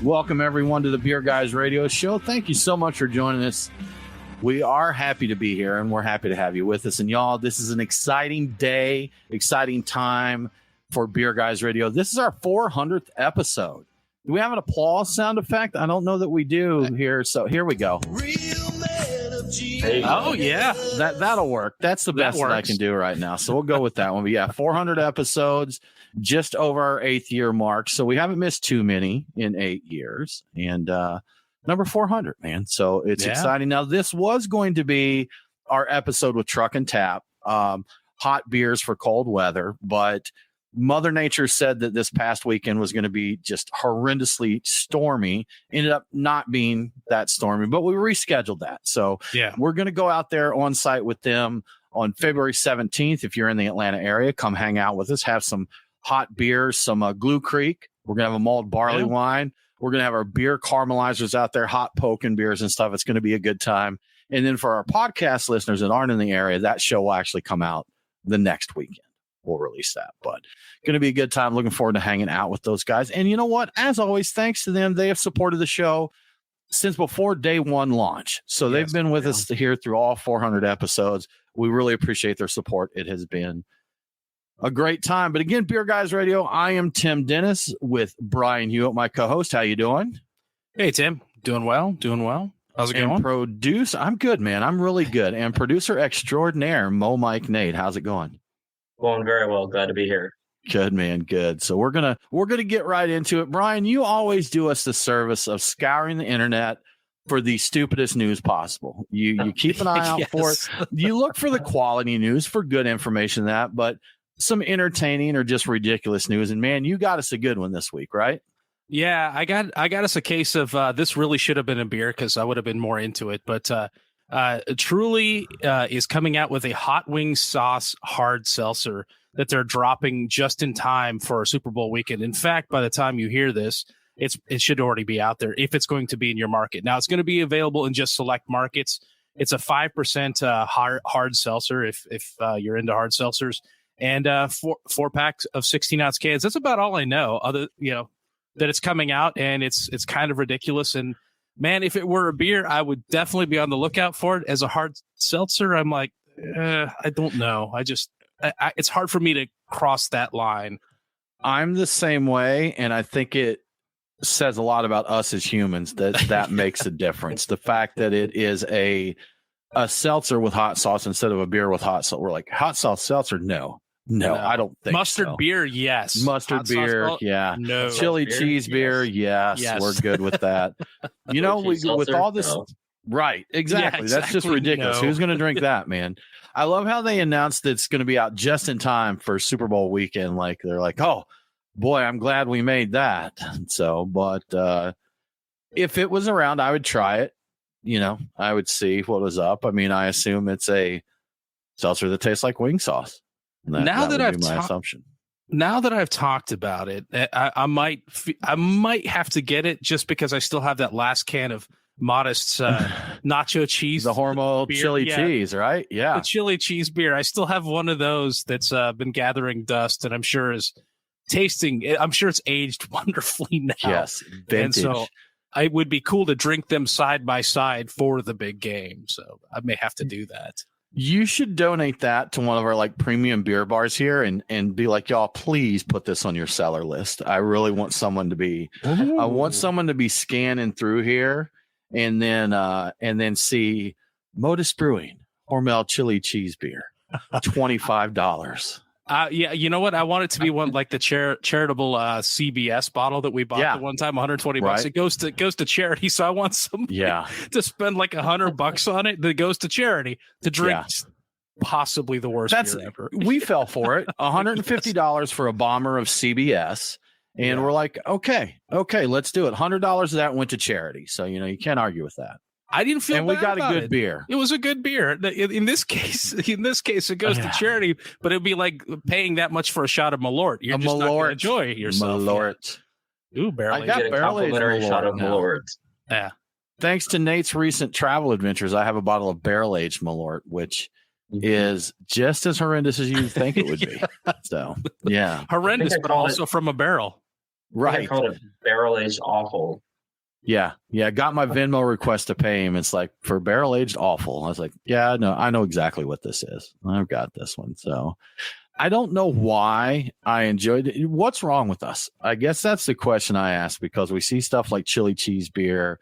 Welcome, everyone, to the Beer Guys Radio Show. Thank you so much for joining us. We are happy to be here, and we're happy to have you with us. And, y'all, this is an exciting day, exciting time for Beer Guys Radio. This is our 400th episode. Do we have an applause sound effect? I don't know that we do here, so here we go. Oh, yeah. That'll work. That's the best that I can do right now. So we'll go with that one. But yeah, 400 episodes, just over our 8th year mark. So we haven't missed too many in 8 years. And number 400, man. So it's exciting. Now, this was going to be our episode with Truck and Tap, hot beers for cold weather. But Mother Nature said that this past weekend was going to be just horrendously stormy. Ended up not being that stormy, but we rescheduled that. So we're going to go out there on site with them on February 17th. If you're in the Atlanta area, come hang out with us, have some hot beers, some Glue Creek. We're going to have a mulled barley wine. We're going to have our beer caramelizers out there, hot poking beers and stuff. It's going to be a good time. And then for our podcast listeners that aren't in the area, that show will actually come out the next weekend. We'll release that, but going to be a good time. Looking forward to hanging out with those guys. And you know what? As always, thanks to them. They have supported the show since before day one launch. So they've been with us here through all 400 episodes. We really appreciate their support. It has been a great time. But again, Beer Guys Radio, I am Tim Dennis with Brian Hewitt, my co-host. How you doing? Hey, Tim. Doing well. How's it going? I'm good, man. I'm really good. And producer extraordinaire, Mo Mike Nate. How's it going? Going very well. Glad to be here. Good, man. Good. So we're gonna get right into it. Brian, you always do us the service of scouring the internet for the stupidest news possible. You keep an eye out for it. You look for the quality news, for good information, but some entertaining or just ridiculous news. And man, you got us a good one this week, right? Yeah, I got us a case of this really should have been a beer because I would have been more into it. But Truly is coming out with a hot wing sauce hard seltzer that they're dropping just in time for Super Bowl weekend. In fact, by the time you hear this, it should already be out there if it's going to be in your market. Now, it's going to be available in just select markets. It's a 5% hard seltzer if you're into hard seltzers, and four packs of 16-ounce cans. That's about all I know. That it's coming out, and it's kind of ridiculous. And man, if it were a beer, I would definitely be on the lookout for it. As a hard seltzer, I'm like, I don't know. It's hard for me to cross that line. I'm the same way, and I think it says a lot about us as humans that makes a difference. The fact that it is a seltzer with hot sauce instead of a beer with hot sauce. We're like, hot sauce seltzer? No, I don't think mustard so. Beer, yes. Mustard hot beer, sauce, yeah. No. Chili cheese beer, yes. We're good with that. With all this, right? Exactly. That's just ridiculous. Who's going to drink that, man? I love how they announced that it's going to be out just in time for Super Bowl weekend. Like they're like, oh boy, I'm glad we made that. So, but if it was around, I would try it. I would see what was up. I mean, I assume it's a seltzer that tastes like wing sauce. That would be my assumption. Now that I've talked about it, I might have to get it just because I still have that last can of Modest's nacho cheese, the Hormel Chili Cheese, right? Yeah, the chili cheese beer. I still have one of those that's been gathering dust, and I'm sure is tasting. I'm sure it's aged wonderfully now. Yes, vintage. And so it would be cool to drink them side by side for the big game. So I may have to do that. You should donate that to one of our premium beer bars here and be like, y'all, please put this on your cellar list. I really want someone to be, scanning through here and then see Modest Brewing, Hormel Chili Cheese Beer, $25. Yeah, you know what? I want it to be one like the charitable CBS bottle that we bought the one time, $120. Right. It goes to charity, so I want somebody to spend like $100 on it that goes to charity to drink possibly the worst beer ever. We fell for it, $150 for a bomber of CBS, and we're like, okay, let's do it. $100 of that went to charity, so you can't argue with that. I didn't feel and bad we got about a good beer. It was a good beer. In this case, it goes to charity, but it'd be like paying that much for a shot of Malort. You're just not going to enjoy yourself. Malort. Ooh, barrel aged. I got a complimentary shot of Malort. Yeah. Thanks to Nate's recent travel adventures, I have a bottle of barrel aged Malort, which is just as horrendous as you think it would be. So, yeah. Horrendous, but also from a barrel. Right. I call it barrel aged awful. Yeah. Got my Venmo request to pay him. It's like, for barrel aged, awful. I was like, yeah, no, I know exactly what this is. I've got this one. So I don't know why I enjoyed it. What's wrong with us? I guess that's the question I ask, because we see stuff like chili cheese beer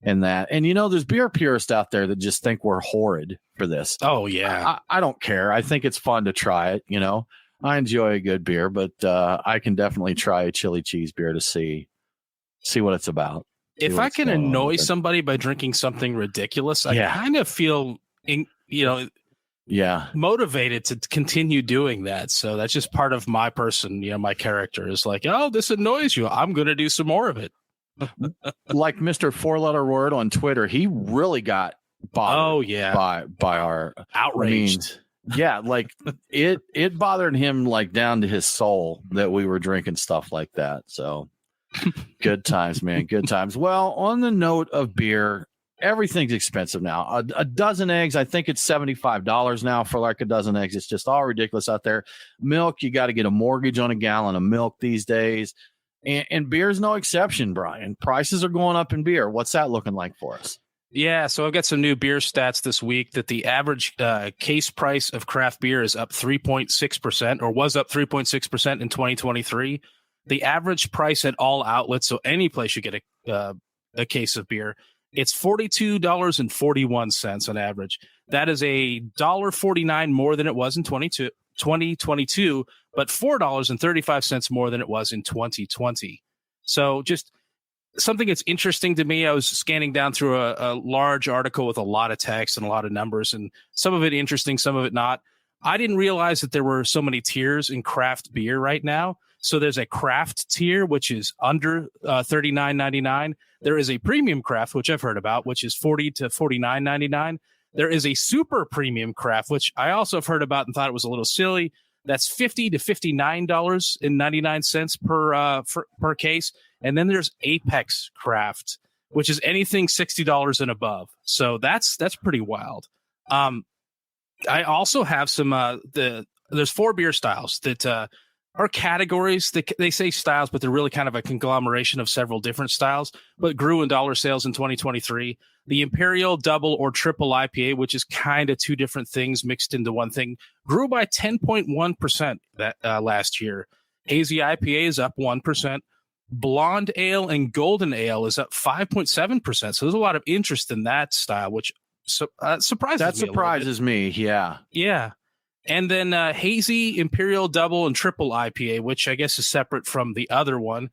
and that. And, there's beer purists out there that just think we're horrid for this. Oh, yeah. I don't care. I think it's fun to try it. I enjoy a good beer, but I can definitely try a chili cheese beer to see what it's about. If I can annoy somebody by drinking something ridiculous, I kind of feel, motivated to continue doing that. So that's just part of my person. My character is like, oh, this annoys you, I'm going to do some more of it. Like Mr. 4-letter word on Twitter, he really got bothered. Oh yeah, by our outraged. Like it bothered him like down to his soul that we were drinking stuff like that. So good times, man. Good times. Well, on the note of beer, everything's expensive now. A dozen eggs, I think it's $75 now for like a dozen eggs. It's just all ridiculous out there. Milk, you got to get a mortgage on a gallon of milk these days. And beer's no exception, Brian. Prices are going up in beer. What's that looking like for us? Yeah, so I've got some new beer stats this week that the average case price of craft beer is up 3.6%, or was up 3.6% in 2023. The average price at all outlets, so any place you get a case of beer, it's $42.41 on average. That is $1.49 more than it was in 2022, but $4.35 more than it was in 2020. So just something that's interesting to me. I was scanning down through a large article with a lot of text and a lot of numbers, and some of it interesting, some of it not. I didn't realize that there were so many tiers in craft beer right now. So there's a craft tier, which is under $39.99. There is a premium craft, which I've heard about, which is $40 to $49.99. There is a super premium craft, which I also have heard about and thought it was a little silly. That's $50 to $59.99 per case. And then there's Apex Craft, which is anything $60 and above. So that's pretty wild. I also have some there's 4 beer styles that are categories. They say styles, but they're really kind of a conglomeration of several different styles, but grew in dollar sales in 2023. The Imperial Double or Triple IPA, which is kind of 2 different things mixed into one thing, grew by 10.1% last year. Hazy IPA is up 1%. Blonde Ale and Golden Ale is up 5.7%. So there's a lot of interest in that style, which surprises me. That surprises me. Yeah. Yeah. And then Hazy, Imperial Double, and Triple IPA, which I guess is separate from the other one,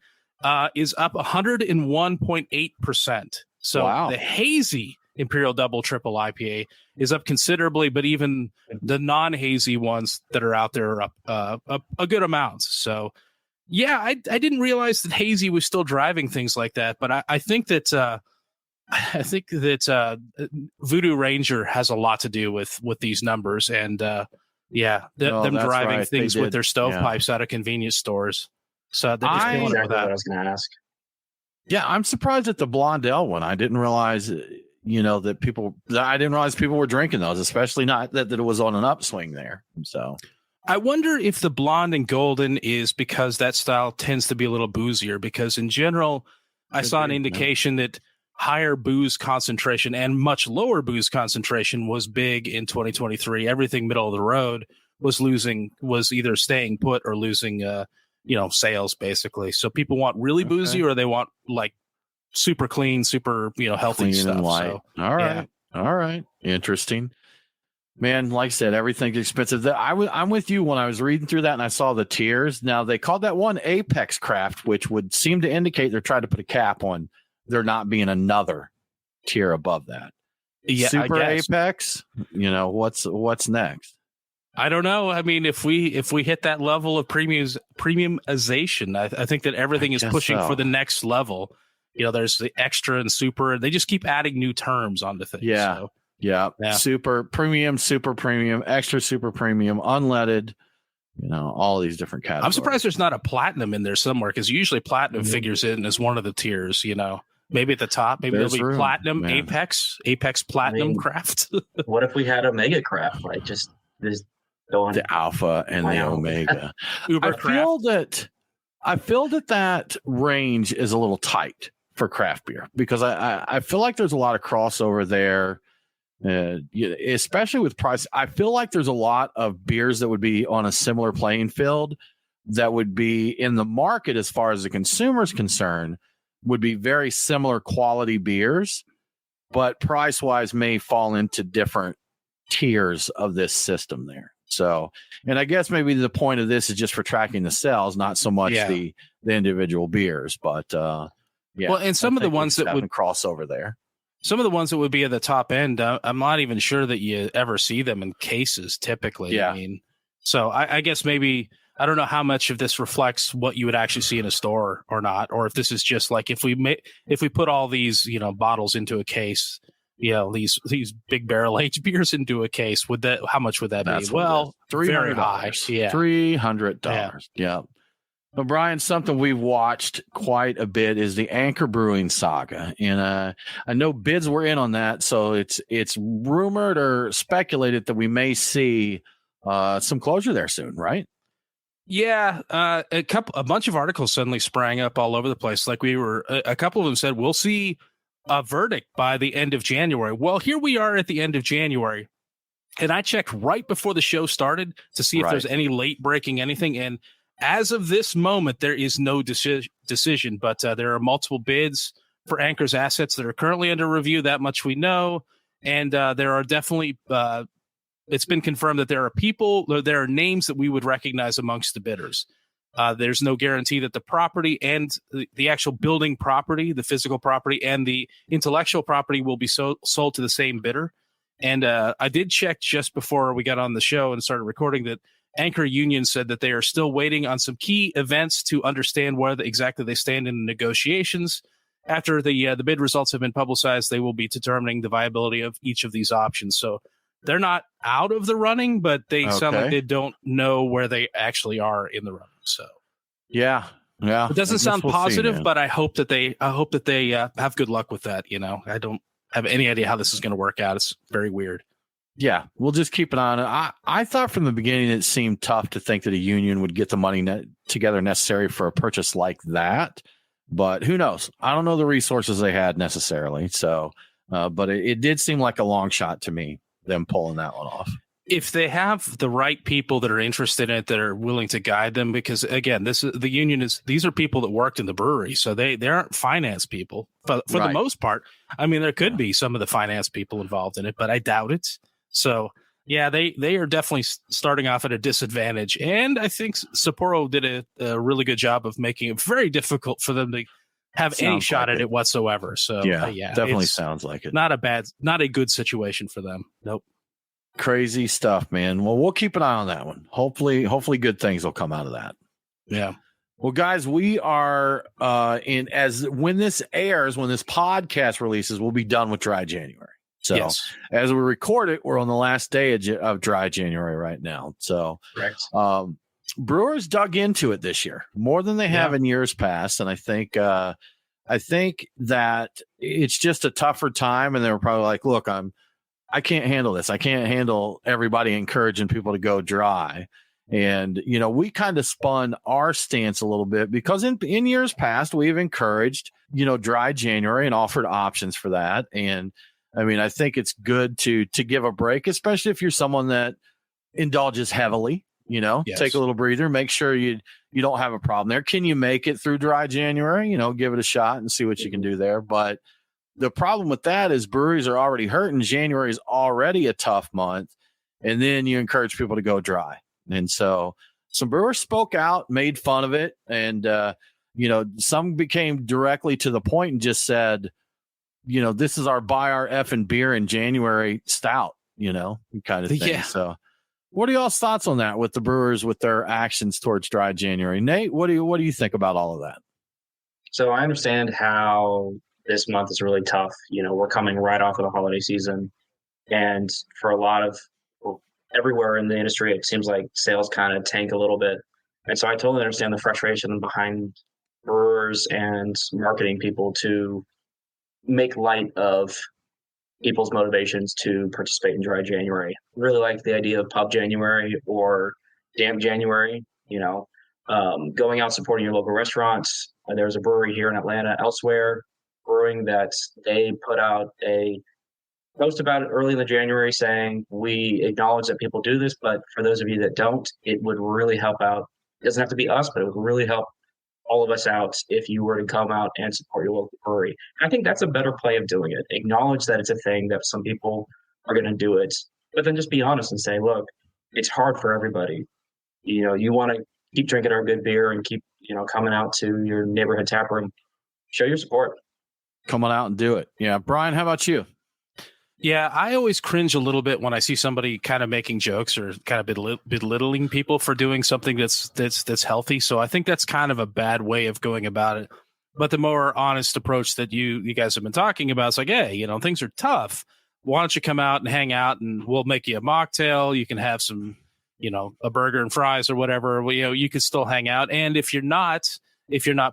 is up 101.8%. So wow. The Hazy Imperial Double, Triple IPA is up considerably, but even the non-hazy ones that are out there are up a good amount. So, yeah, I didn't realize that hazy was still driving things like that, but I think that Voodoo Ranger has a lot to do with these numbers, and them driving right. things with their stovepipes out of convenience stores. So they're just exactly what I was going to ask. Yeah, I'm surprised at the Blonde Ale one. I didn't realize, that people were drinking those, especially not that it was on an upswing there. So I wonder if the Blonde and Golden is because that style tends to be a little boozier, because in general, I saw an indication that higher booze concentration and much lower booze concentration was big in 2023. Everything middle of the road was either staying put or losing, sales basically. So people want really boozy, or they want like super clean, super, healthy clean stuff. And light. So, all right. Yeah. All right. Interesting. Man, like I said, everything's expensive. I'm with you when I was reading through that and I saw the tiers. Now, they called that one Apex Craft, which would seem to indicate they're trying to put a cap on there not being another tier above that. Yeah, Super Apex, what's next? I don't know. I mean, if we hit that level of premiumization, I think that everything is pushing for the next level. There's the extra and super. They just keep adding new terms onto things. Yeah. So. Yeah. Super premium, extra super premium, unleaded, all these different categories. I'm surprised there's not a platinum in there somewhere, because usually platinum figures in as one of the tiers, maybe at the top, maybe there'll be platinum, man. Apex Platinum Craft. What if we had Omega Craft, like just going the Alpha and the Omega? Uber I feel that range is a little tight for craft beer, because I feel like there's a lot of crossover there, especially with price. I feel like there's a lot of beers that would be on a similar playing field that would be in the market as far as the consumer is concerned, would be very similar quality beers, but price wise may fall into different tiers of this system there. So, and I guess maybe the point of this is just for tracking the sales, not so much the individual beers, but well, and some of the ones that would cross over there, some of the ones that would be at the top end, I'm not even sure that you ever see them in cases typically. I mean, so I guess maybe, I don't know how much of this reflects what you would actually see in a store or not, or if this is just like if we put all these, bottles into a case, these big barrel aged beers into a case, how much would that be? Well, very high. Yeah. $300. Yeah. But Brian, something we've watched quite a bit is the Anchor Brewing saga. And I know bids were in on that. So it's rumored or speculated that we may see some closure there soon, right? Yeah, a bunch of articles suddenly sprang up all over the place. Like a couple of them said, we'll see a verdict by the end of January. Well, here we are at the end of January, and I checked right before the show started to see if there's any late breaking anything. And as of this moment, there is no decision, but there are multiple bids for Anchor's assets that are currently under review. That much we know. And there are definitely, it's been confirmed that there are names that we would recognize amongst the bidders. There's no guarantee that the property and the actual building property, the physical property and the intellectual property will be sold to the same bidder. And I did check just before we got on the show and started recording that Anchor Union said that they are still waiting on some key events to understand where exactly they stand in the negotiations. After the bid results have been publicized, they will be determining the viability of each of these options. So they're not out of the running, but they sound like they don't know where they actually are in the running. So, yeah, it doesn't sound positive, but I hope that they have good luck with that. I don't have any idea how this is going to work out. It's very weird. Yeah, we'll just keep an eye on it. I thought from the beginning it seemed tough to think that a union would get the money together necessary for a purchase like that, but who knows? I don't know the resources they had necessarily. So, but it did seem like a long shot to me, them pulling that one off. If they have the right people that are interested in it, that are willing to guide them, because again, these are people that worked in the brewery, so they aren't finance people for the most part. I mean, there could be some of the finance people involved in it, but I doubt it. So yeah, they are definitely starting off at a disadvantage, and I think Sapporo did a really good job of making it very difficult for them to have any shot at it whatsoever. So yeah, definitely sounds like it. Not a good situation for them. Nope. Crazy stuff, man. Well, we'll keep an eye on that one. Hopefully good things will come out of that. Yeah. Well, guys, we are when this podcast releases, we'll be done with dry January. So as we record it, we're on the last day of dry January right now. So brewers dug into it this year more than they have in years past. And I think that it's just a tougher time. And they were probably like, look, I can't handle this. I can't handle everybody encouraging people to go dry. And, we kind of spun our stance a little bit because in years past, we've encouraged, dry January and offered options for that. And I mean, I think it's good to give a break, especially if you're someone that indulges heavily, take a little breather, make sure you don't have a problem there. Can you make it through dry January? Give it a shot and see what you can do there. But the problem with that is breweries are already hurting. January is already a tough month. And then you encourage people to go dry. And so some brewers spoke out, made fun of it. And, some became directly to the point and just said, this is buy our effing beer in January stout, kind of thing. Yeah. So what are y'all's thoughts on that with the brewers, with their actions towards dry January? Nate, what do you think about all of that? So I understand how this month is really tough. We're coming right off of the holiday season, and for a lot of everywhere in the industry, it seems like sales kind of tank a little bit. And so I totally understand the frustration behind brewers and marketing people to make light of people's motivations to participate in dry January. Really like the idea of pub January or damp January, going out supporting your local restaurants. There's a brewery here in Atlanta, elsewhere. Brewing that they put out a post about it early in the January saying, we acknowledge that people do this, but for those of you that don't, it would really help out. It doesn't have to be us, but it would really help all of us out if you were to come out and support your local brewery. I think that's a better play of doing it. Acknowledge that it's a thing, that some people are going to do it, but then just be honest and say, look, it's hard for everybody. You want to keep drinking our good beer and keep, coming out to your neighborhood tap room. Show your support. Come on out and do it. Yeah. Brian, how about you? Yeah, I always cringe a little bit when I see somebody kind of making jokes or kind of belittling people for doing something that's healthy. So I think that's kind of a bad way of going about it. But the more honest approach that you guys have been talking about is like, hey, things are tough. Why don't you come out and hang out, and we'll make you a mocktail. You can have some, a burger and fries or whatever. You can still hang out. And if you're not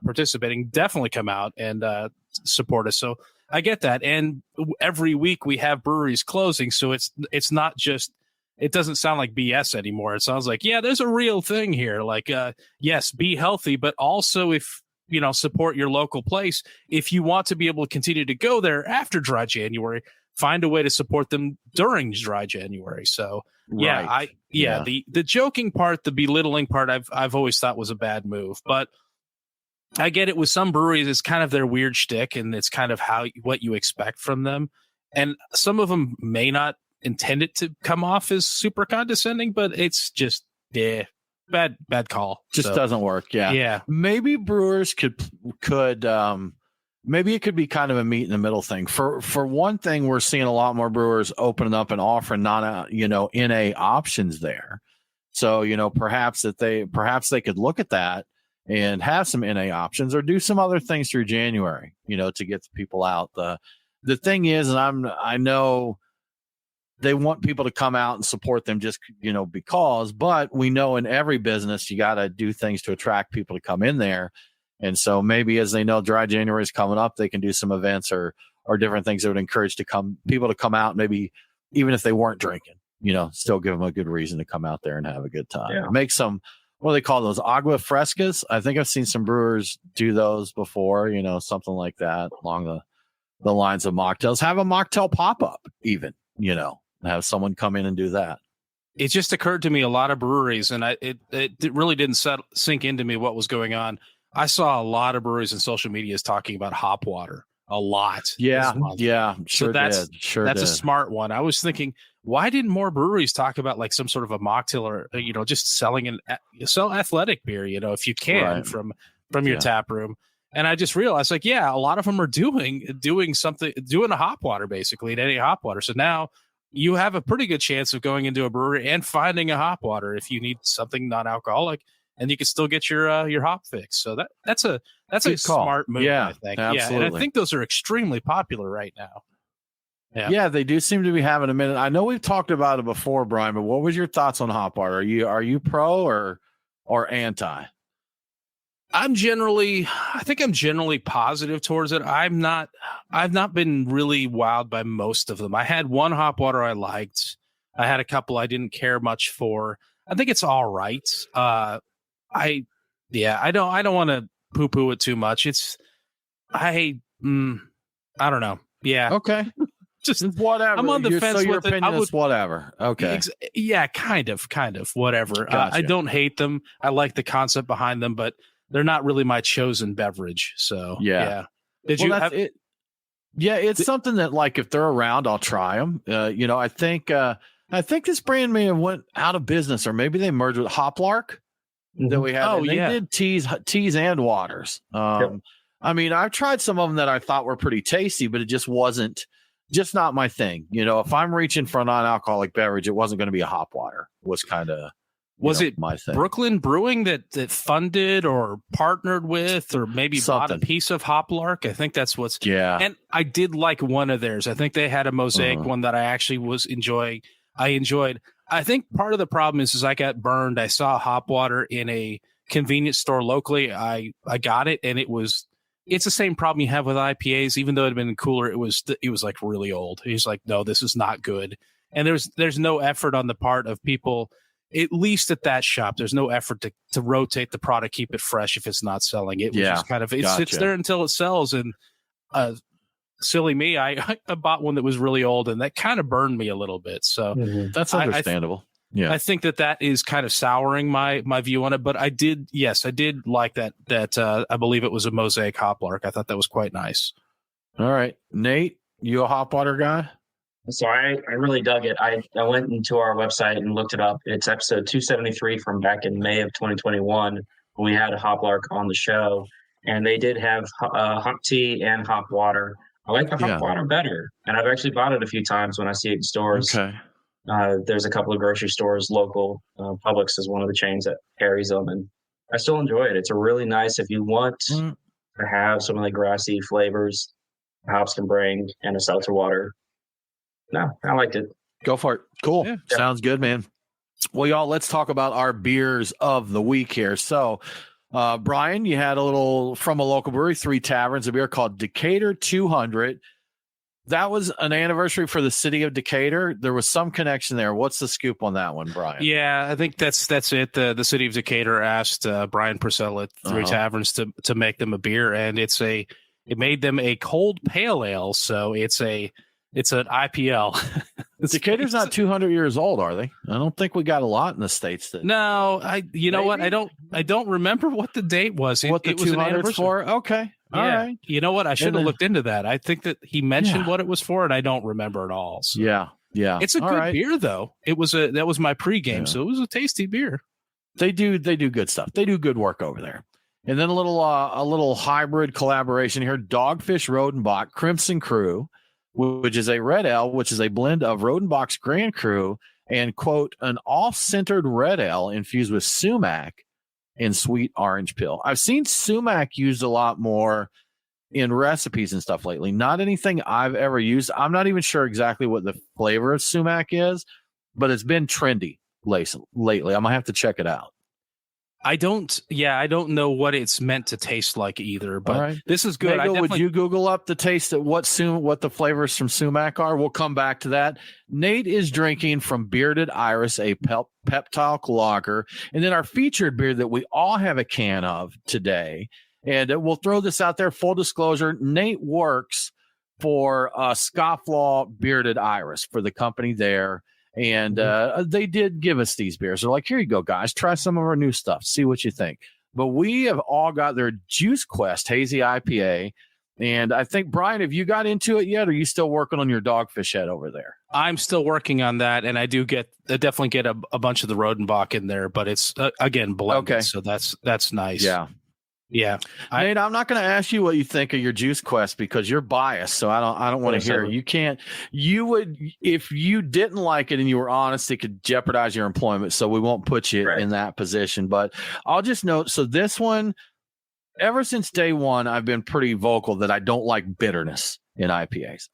participating, definitely come out and support us. So I get that. And every week we have breweries closing. So it's not just, it doesn't sound like BS anymore. It sounds like, yeah, there's a real thing here. Like, yes, be healthy, but also if, support your local place. If you want to be able to continue to go there after dry January, find a way to support them during dry January. So right. The joking part, the belittling part, I've always thought was a bad move, but I get it with some breweries. It's kind of their weird shtick, and it's kind of what you expect from them. And some of them may not intend it to come off as super condescending, but it's just, bad call. Just doesn't work. Yeah. Yeah. Maybe brewers could, maybe it could be kind of a meet in the middle thing. For one thing, we're seeing a lot more brewers opening up and offering NA options there. So, perhaps they could look at that and have some NA options or do some other things through January, to get the people out. The thing is, and I know they want people to come out and support them just, because, but we know in every business, you got to do things to attract people to come in there. And so maybe as they know dry January is coming up, they can do some events or different things that would encourage people to come out, maybe even if they weren't drinking, still give them a good reason to come out there and have a good time. Yeah. Make some, what do they call those? Agua frescas. I think I've seen some brewers do those before, something like that along the lines of mocktails. Have a mocktail pop-up even, have someone come in and do that. It just occurred to me a lot of breweries, and it really didn't sink into me what was going on. I saw a lot of breweries and social medias talking about hop water a lot. Yeah. Sure. So that's did. A smart one. I was thinking, why didn't more breweries talk about like some sort of a mocktail or, just sell athletic beer, if you can from your tap room. And I just realized like, a lot of them are doing a hop water basically, any hop water. So now you have a pretty good chance of going into a brewery and finding a hop water if you need something non-alcoholic, and you can still get your hop fix. So that's a smart move. I think. Absolutely. Yeah, and I think those are extremely popular right now. Yeah, they do seem to be having a minute. I know we've talked about it before, Brian, but what was your thoughts on hop water? Are you pro or anti? I think I'm generally positive towards it. I've not been really wowed by most of them. I had one hop water I liked. I had a couple I didn't care much for. I think it's all right. I don't want to poo-poo it too much. I don't know. Yeah. Okay. Just whatever. I'm on the fence. So your with opinion it. is whatever. Okay. Kind of whatever. Gotcha. I don't hate them. I like the concept behind them, but they're not really my chosen beverage. So yeah. Did you have it? Yeah, it's something that like if they're around, I'll try them. I think this brand may have went out of business, or maybe they merged with Hoplark that we had. They did teas and waters. I mean, I've tried some of them that I thought were pretty tasty, but it just wasn't not my thing. If I'm reaching for a non-alcoholic beverage, it wasn't going to be a hop water. Was kind of it my thing. Brooklyn Brewing that funded or partnered with, or maybe bought a piece of Hoplark? I think that's what's. Yeah. And I did like one of theirs. I think they had a mosaic one that I actually was enjoying. I enjoyed. I think part of the problem is I got burned. I saw hop water in a convenience store locally. I got it, and it's the same problem you have with IPAs. Even though it had been cooler, it was like really old. He's like, no, this is not good. And there's no effort on the part of people, at least at that shop. There's no effort to rotate the product, keep it fresh if it's not selling. It was just kind of, it sits there until it sells. And silly me, I bought one that was really old, and that kind of burned me a little bit. So that's understandable. I think that is kind of souring my view on it. But I did like that. I believe it was a Mosaic Hoplark. I thought that was quite nice. All right, Nate, you a hop water guy? So I really dug it. I went into our website and looked it up. It's episode 273 from back in May of 2021 when we had a Hoplark on the show, and they did have hop tea and hop water. I like the hop water better, and I've actually bought it a few times when I see it in stores. Okay. There's a couple of grocery stores local. Publix is one of the chains that carries them, and I still enjoy it. It's a really nice, if you want to have some of the grassy flavors hops can bring, and a seltzer water. No, I liked it. Go for it. Cool. Yeah. Sounds good, man. Well, y'all, let's talk about our beers of the week here. So, Brian, you had a little from a local brewery, 3 Taverns, a beer called Decatur 200. That was an anniversary for the city of Decatur. There was some connection there. What's the scoop on that one, Brian? Yeah, I think that's it. The city of Decatur asked Brian Purcell at 3 Taverns to make them a beer, and it made them a cold pale ale. So it's an IPL. Decatur's not 200 years old, are they? I don't think we got a lot in the States. No, what? I don't remember what the date was. What the 200's for? Okay. All right. You know what? I should have looked into that. I think that he mentioned what it was for, and I don't remember at all. So. Yeah. It's a good beer, though. That was my pregame, so it was a tasty beer. They do good stuff. They do good work over there. And then a little hybrid collaboration here: Dogfish Rodenbach Crimson Crew, which is a red ale, which is a blend of Rodenbach's Grand Cru and, quote, an off-centered red ale infused with sumac and sweet orange peel. I've seen sumac used a lot more in recipes and stuff lately. Not anything I've ever used. I'm not even sure exactly what the flavor of sumac is, but it's been trendy lately. I'm going to have to check it out. I don't know what it's meant to taste like either, but this is good. Megal, would you Google up the taste of what the flavors from sumac are? We'll come back to that. Nate is drinking from Bearded Iris, a Peptalk lager, and then our featured beer that we all have a can of today. And we'll throw this out there. Full disclosure, Nate works for Scofflaw Bearded Iris for the company there. And they did give us these beers. They're like, here you go, guys. Try some of our new stuff. See what you think. But we have all got their Juice Quest Hazy IPA. And I think, Brian, have you got into it yet? Or are you still working on your Dogfish Head over there? I'm still working on that. And I definitely get a bunch of the Rodenbach in there. But it's, again, blended. Okay. So that's nice. Yeah. Yeah, Nate, I'm not going to ask you what you think of your Juice Quest because you're biased. So I don't want to hear it. You can't. You would, if you didn't like it and you were honest, it could jeopardize your employment. So we won't put you in that position. But I'll just note. So this one, ever since day one, I've been pretty vocal that I don't like bitterness in IPAs.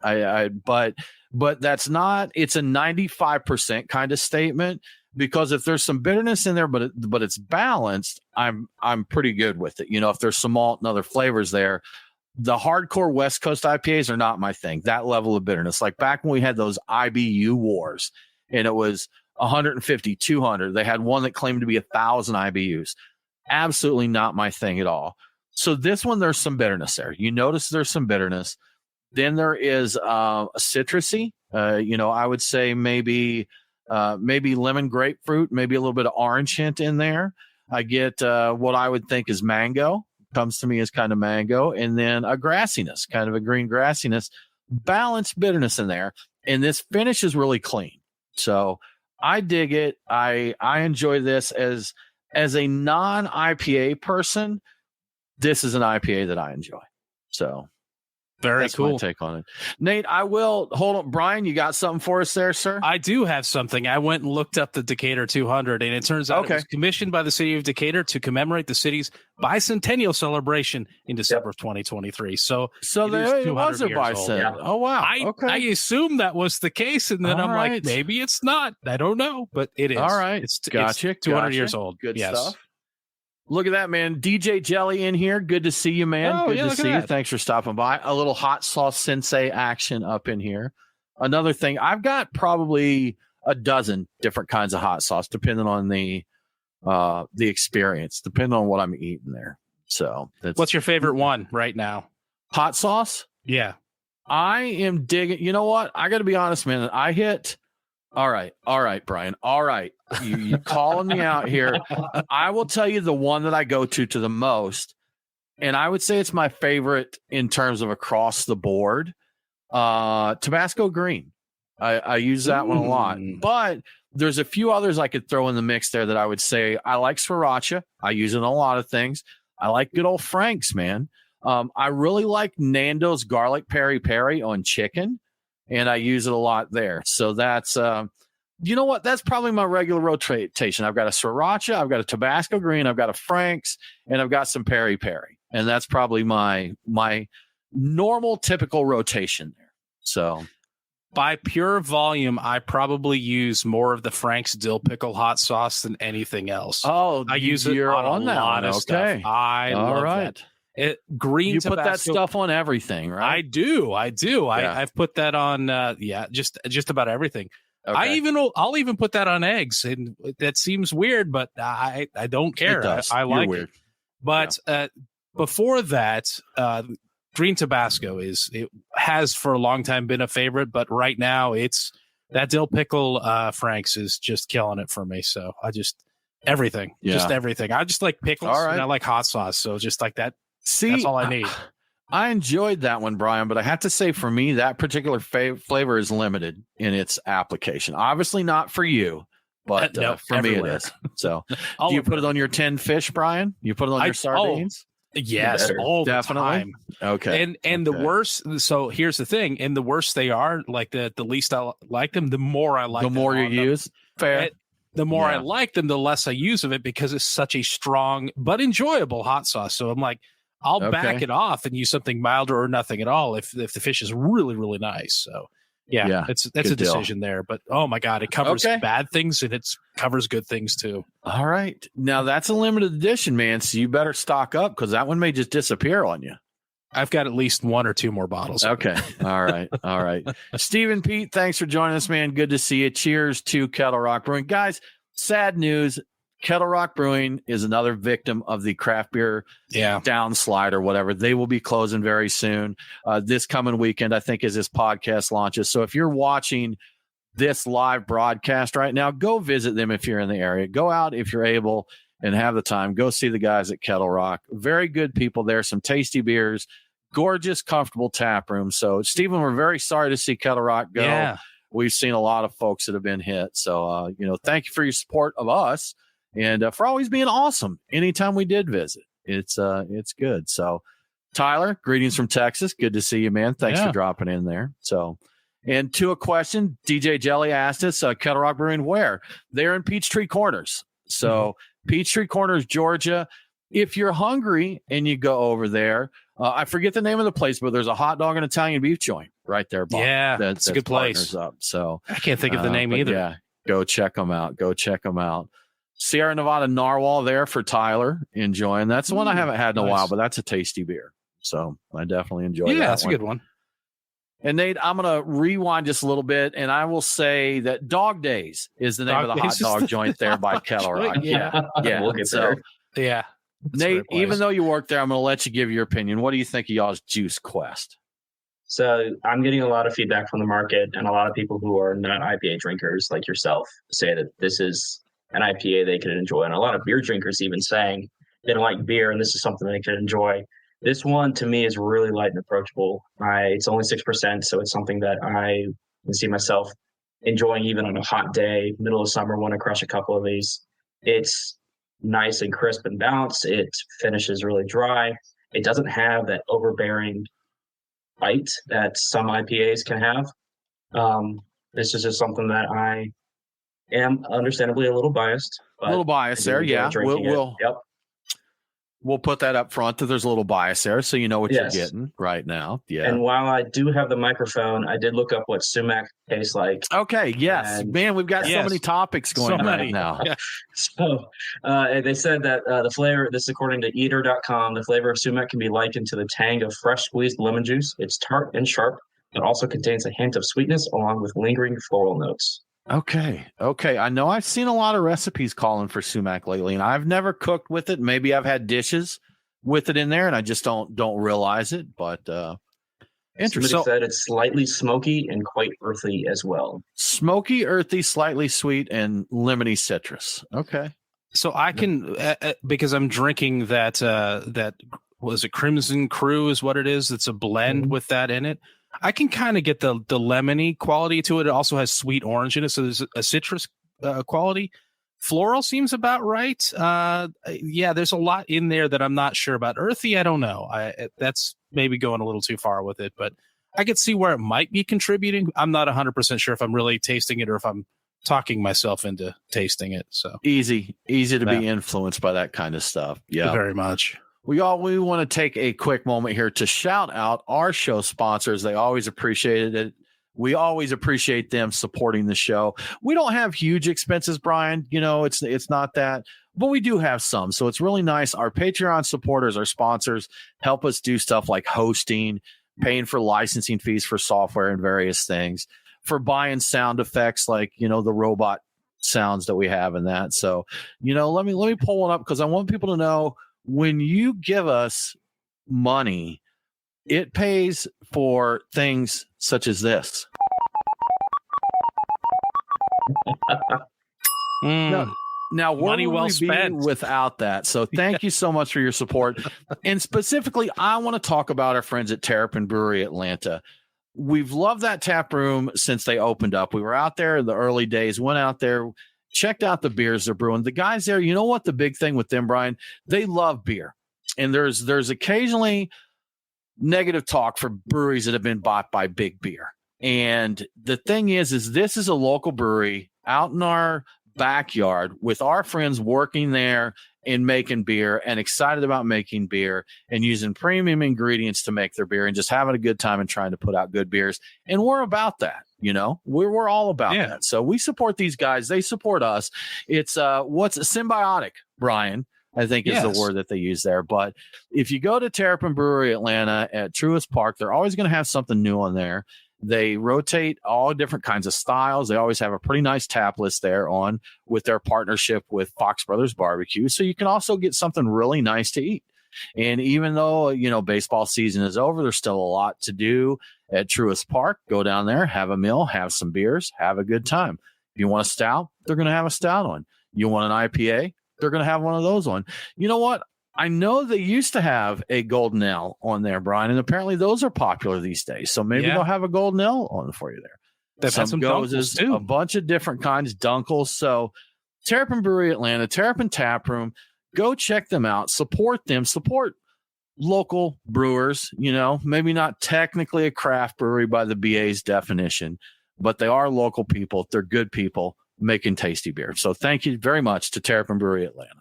But that's not. It's a 95% kind of statement. Because if there's some bitterness in there, but it's balanced, I'm pretty good with it. You know, if there's some malt and other flavors there, the hardcore West Coast IPAs are not my thing. That level of bitterness, like back when we had those IBU wars, and it was 150, 200. They had one that claimed to be 1,000 IBUs. Absolutely not my thing at all. So this one, there's some bitterness there. You notice there's some bitterness. Then there is a citrusy. I would say maybe lemon grapefruit, maybe a little bit of orange hint in there. I get what I would think is mango, comes to me as kind of mango, and then a grassiness, kind of a green grassiness, balanced bitterness in there. And this finish is really clean. So I dig it. I enjoy this as a non-IPA person. This is an IPA that I enjoy. So Very cool. My take on it. Nate, I will hold on. Brian, you got something for us there, sir? I do have something. I went and looked up the Decatur 200, and it turns out it was commissioned by the city of Decatur to commemorate the city's bicentennial celebration in December of 2023. So there it was a bicentennial. Yeah. Oh, wow. I assumed that was the case, and then like, maybe it's not. I don't know, but it is. All right. It's 200 years old. Good stuff. Look at that, man. DJ Jelly in here. Good to see you, man. Good to see you. Thanks for stopping by. A little hot sauce sensei action up in here. Another thing, I've got probably a dozen different kinds of hot sauce, depending on the experience, depending on what I'm eating there. So what's your favorite one right now? Hot sauce? Yeah. I am digging. You know what? I got to be honest, man. I hit. All right, Brian. All right, you calling me out here. I will tell you the one that I go to the most, and I would say it's my favorite in terms of across the board. Tabasco Green. I use that one a lot, but there's a few others I could throw in the mix there that I would say I like Sriracha. I use it in a lot of things. I like good old Frank's, man. I really like Nando's garlic peri peri on chicken, and I use it a lot there. So that's, you know what? That's probably my regular rotation. I've got a Sriracha, I've got a Tabasco Green, I've got a Frank's, and I've got some peri peri, and that's probably my normal typical rotation there. So by pure volume, I probably use more of the Frank's dill pickle hot sauce than anything else. Oh, I use it on a lot of stuff. I love that. Green you Tabasco, put that stuff on everything, right? I do. Yeah. I've put that on. Just about everything. Okay. I'll even put that on eggs, and that seems weird, but I don't care. I like it. But before that, Green Tabasco has for a long time been a favorite, but right now it's that dill pickle Frank's is just killing it for me. So I just everything. I just like pickles and I like hot sauce. So just like that. See, that's all I need. I enjoyed that one, Brian, but I have to say for me, that particular flavor is limited in its application. Obviously not for you, but for everywhere. Me it is. So do you put it on your 10 fish, Brian? You put it on your sardines? Yes, all the time. Okay. And the worse, so here's the thing, and the worse they are, like the least I like them, the more I like them. The more you use? Fair. The more I like them, the less I use of it because it's such a strong but enjoyable hot sauce. So I'm like, I'll back it off and use something milder or nothing at all if the fish is really, really nice. So that's a decision there. But oh my God, it covers bad things and it covers good things too. All right. Now that's a limited edition, man. So you better stock up because that one may just disappear on you. I've got at least 1 or 2 more bottles. Okay. All right. All right. Stephen, Pete, thanks for joining us, man. Good to see you. Cheers to Kettle Rock Brewing. Guys, sad news. Kettle Rock Brewing is another victim of the craft beer downslide or whatever. They will be closing very soon. This coming weekend, I think, as this podcast launches. So if you're watching this live broadcast right now, go visit them if you're in the area. Go out if you're able and have the time. Go see the guys at Kettle Rock. Very good people there. Some tasty beers. Gorgeous, comfortable tap room. So, Stephen, we're very sorry to see Kettle Rock go. Yeah. We've seen a lot of folks that have been hit. So, thank you for your support of us. And for always being awesome anytime we did visit. It's good. So, Tyler, greetings from Texas. Good to see you, man. Thanks for dropping in there. So, and to a question, DJ Jelly asked us, Kettle Rock Brewing, where? They're in Peachtree Corners. So, Peachtree Corners, Georgia. If you're hungry and you go over there, I forget the name of the place, but there's a hot dog and Italian beef joint right there. Bob. Yeah, that's a good place. Up. So, I can't think of the name either. Yeah, go check them out. Sierra Nevada Narwhal there for Tyler, enjoying. That's the one I haven't had in a while, but that's a tasty beer. So I definitely enjoy that. Yeah, that's a good one. And Nate, I'm going to rewind just a little bit, and I will say that Dog Days is the name of the hot dog joint there by Kettle Rock. Yeah. We'll get there. Yeah. Nate, even though you work there, I'm going to let you give your opinion. What do you think of y'all's Juice Quest? So I'm getting a lot of feedback from the market, and a lot of people who are not IPA drinkers like yourself say that this is an IPA they could enjoy. And a lot of beer drinkers even saying they don't like beer and this is something they could enjoy. This one to me is really light and approachable. It's only 6%, so it's something that I can see myself enjoying even on a hot day, middle of summer, want to crush a couple of these. It's nice and crisp and balanced. It finishes really dry. It doesn't have that overbearing bite that some IPAs can have. This is just something that I am understandably a little biased. A little bias there, yeah. We'll put that up front that there's a little bias there, so you know what you're getting right now. Yeah. And while I do have the microphone, I did look up what sumac tastes like. Okay. Yes, man, we've got so many topics going right now. Yeah. So they said that the flavor, this is according to eater.com, the flavor of sumac can be likened to the tang of fresh squeezed lemon juice. It's tart and sharp, but also contains a hint of sweetness along with lingering floral notes. Okay. I know I've seen a lot of recipes calling for sumac lately, and I've never cooked with it. Maybe I've had dishes with it in there, and I just don't realize it. But Interesting. Somebody said it's slightly smoky and quite earthy as well. Smoky, earthy, slightly sweet, and lemony citrus. Okay. So I can, because I'm drinking that was it Crimson Crew is what it is. It's a blend with that in it. I can kind of get the lemony quality to it. It also has sweet orange in it, so there's a citrus quality. Floral seems about right. Yeah, there's a lot in there that I'm not sure about. Earthy, I don't know. That's maybe going a little too far with it, but I could see where it might be contributing. I'm not 100% sure if I'm really tasting it or if I'm talking myself into tasting it. So easy to be influenced by that kind of stuff. Yeah, very much. We want to take a quick moment here to shout out our show sponsors. They always appreciated it. We always appreciate them supporting the show. We don't have huge expenses, Brian. You know, it's not that, but we do have some. So it's really nice. Our Patreon supporters, our sponsors, help us do stuff like hosting, paying for licensing fees for software and various things, for buying sound effects like, you know, the robot sounds that we have in that. So, you know, let me pull one up because I want people to know when you give us money, it pays for things such as this. Now where money would well we spent be without that? So thank you so much for your support. And specifically, I want to talk about our friends at Terrapin Brewery Atlanta. We've loved that tap room since they opened up. We were out there in the early days, went out there, checked out the beers they're brewing. The guys there, you know what the big thing with them, Brian? They love beer. And there's occasionally negative talk for breweries that have been bought by big beer. And the thing is this is a local brewery out in our backyard with our friends working there and making beer and excited about making beer and using premium ingredients to make their beer and just having a good time and trying to put out good beers. And we're about that, you know, we're all about that. So we support these guys. They support us. It's what's symbiotic, Brian, I think is the word that they use there. But if you go to Terrapin Brewery Atlanta at Truist Park, they're always going to have something new on there. They rotate all different kinds of styles. They always have a pretty nice tap list there on with their partnership with Fox Brothers Barbecue. So you can also get something really nice to eat. And even though, you know, baseball season is over, there's still a lot to do at Truist Park. Go down there, have a meal, have some beers, have a good time. If you want a stout, they're going to have a stout on. You want an IPA? They're going to have one of those on. You know what? I know they used to have a Golden Ale on there, Brian, and apparently those are popular these days. So maybe they'll have a Golden Ale on for you there. They've had some Dunkels too. A bunch of different kinds, Dunkels. So Terrapin Brewery Atlanta, Terrapin Tap Room, go check them out. Support them. Support local brewers. You know, maybe not technically a craft brewery by the BA's definition, but they are local people. They're good people making tasty beer. So thank you very much to Terrapin Brewery Atlanta.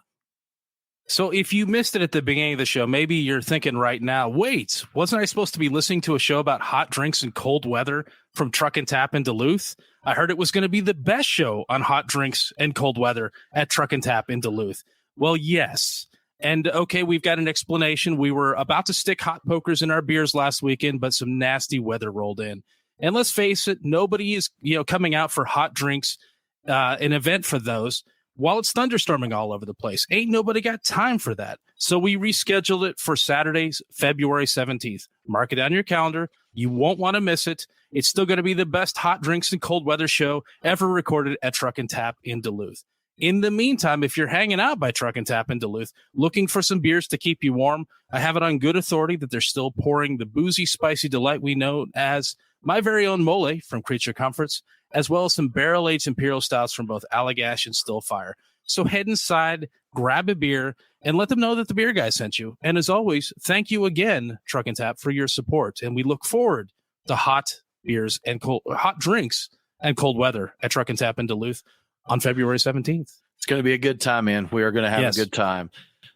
So if you missed it at the beginning of the show, maybe you're thinking right now, wait, wasn't I supposed to be listening to a show about hot drinks and cold weather from Truck and Tap in Duluth? I heard it was going to be the best show on hot drinks and cold weather at Truck and Tap in Duluth. Well, yes. And okay, we've got an explanation. We were about to stick hot pokers in our beers last weekend, but some nasty weather rolled in. And let's face it, nobody is, coming out for hot drinks, an event for those, while it's thunderstorming all over the place. Ain't nobody got time for that. So we rescheduled it for Saturday, February 17th. Mark it on your calendar. You won't want to miss it. It's still going to be the best hot drinks and cold weather show ever recorded at Truck and Tap in Duluth. In the meantime, if you're hanging out by Truck and Tap in Duluth, looking for some beers to keep you warm, I have it on good authority that they're still pouring the boozy, spicy delight we know as my very own mole from Creature Comforts, as well as some barrel-aged imperial stouts from both Allagash and Stillfire. So head inside, grab a beer, and let them know that the beer guy sent you. And as always, thank you again, Truck and Tap, for your support. And we look forward to hot beers and hot drinks and cold weather at Truck and Tap in Duluth on February 17th. It's going to be a good time, man. We are going to have a good time.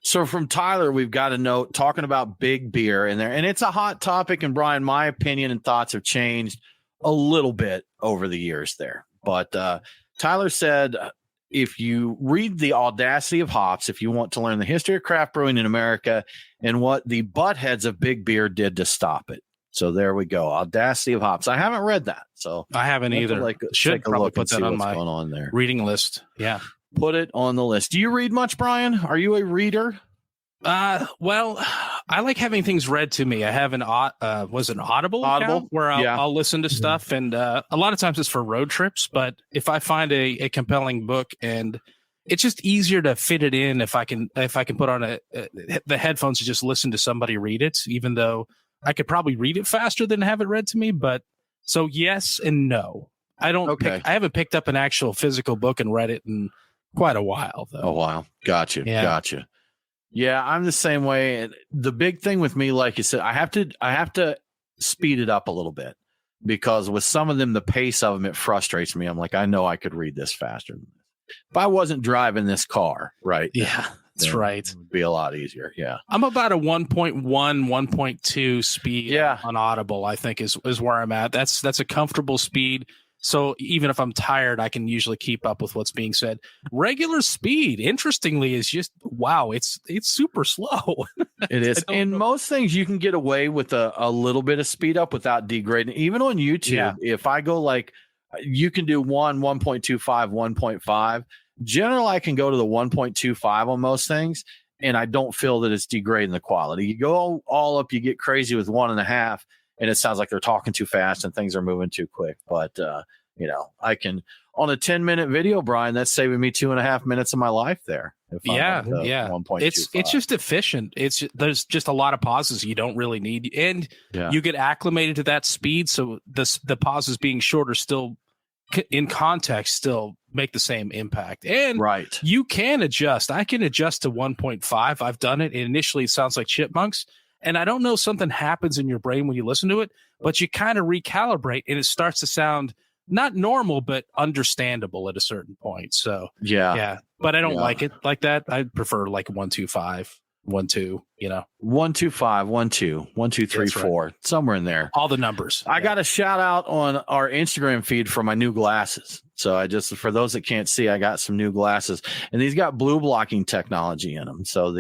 So from Tyler, we've got a note talking about big beer in there. And it's a hot topic. And Brian, my opinion and thoughts have changed a little bit over the years there. But Tyler said, if you read The Audacity of Hops, if you want to learn the history of craft brewing in America and what the buttheads of big beer did to stop it. So there we go. Audacity of Hops. I haven't read that. So I haven't either. Should probably put that on my going on there. Reading list. Yeah. Put it on the list. Do you read much, Brian? Are you a reader? Well, I like having things read to me. I have an Audible account where I'll listen to stuff, and a lot of times it's for road trips. But if I find a compelling book, and it's just easier to fit it in if I can put on the headphones and just listen to somebody read it, even though I could probably read it faster than have it read to me. But so yes and no. I haven't picked up an actual physical book and read it in quite a while, though. A while. Gotcha. Yeah, I'm the same way. And the big thing with me, like you said, I have to speed it up a little bit, because with some of them, the pace of them, it frustrates me. I'm like, I know I could read this faster than this. If I wasn't driving this car, right? Yeah, that's right. It would be a lot easier. Yeah. I'm about a 1.1, 1.2 speed on Audible, I think is where I'm at. That's a comfortable speed. So even if I'm tired, I can usually keep up with what's being said. Regular speed, interestingly, is just, wow, it's super slow. It is. In most things, you can get away with a little bit of speed up without degrading. Even on YouTube, if I go like, you can do 1.25, 1.5. Generally, I can go to the 1.25 on most things, and I don't feel that it's degrading the quality. You go all up, you get crazy with 1.5. And it sounds like they're talking too fast and things are moving too quick. But, I can, on a 10-minute video, Brian, that's saving me 2.5 minutes of my life there. Yeah. 1.25. It's just efficient. There's just a lot of pauses you don't really need. And you get acclimated to that speed. So the pauses being shorter still, in context, still make the same impact. And you can adjust. I can adjust to 1.5. I've done it. And initially, it sounds like chipmunks. And I don't know, something happens in your brain when you listen to it, but you kind of recalibrate and it starts to sound not normal, but understandable at a certain point. So, but I don't like it like that. I prefer like 1.25, 1.2, 1.25, 1.2, 1.2, 3.4, somewhere in there. All the numbers. I got a shout out on our Instagram feed for my new glasses. So for those that can't see, I got some new glasses, and these got blue blocking technology in them. So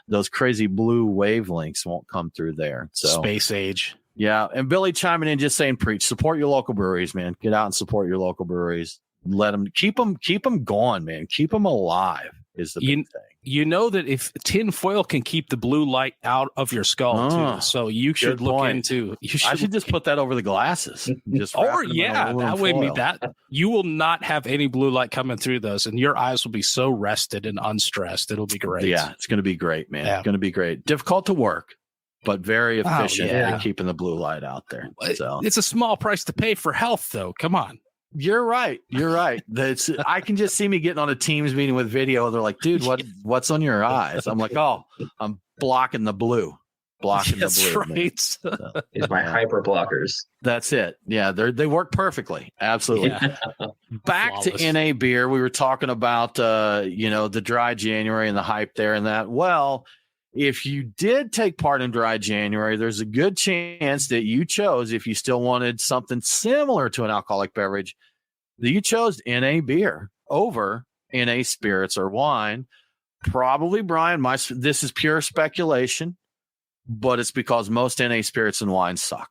those crazy blue wavelengths won't come through there. So space age. Yeah. And Billy chiming in, just saying, preach, support your local breweries, man. Get out and support your local breweries. Let them keep them going, man. Keep them alive is the big thing. You know that if tin foil can keep the blue light out of your skull too, so you should look into. I should just put that over the glasses. That way that you will not have any blue light coming through those, and your eyes will be so rested and unstressed. It'll be great. Yeah, it's going to be great, man. It's going to be great. Difficult to work, but very efficient at keeping the blue light out there. So it's a small price to pay for health, though. Come on. You're right. I can just see me getting on a Teams meeting with video. They're like, dude, what's on your eyes? I'm like, oh, I'm blocking the blue. That's right. So, it's my hyper blockers. That's it. Yeah, they work perfectly. Absolutely. Yeah. Back to NA beer. We were talking about the dry January and the hype there and that. Well, if you did take part in dry January, there's a good chance that you chose, if you still wanted something similar to an alcoholic beverage, that you chose NA beer over NA spirits or wine. Probably, Brian, this is pure speculation, but it's because most NA spirits and wines suck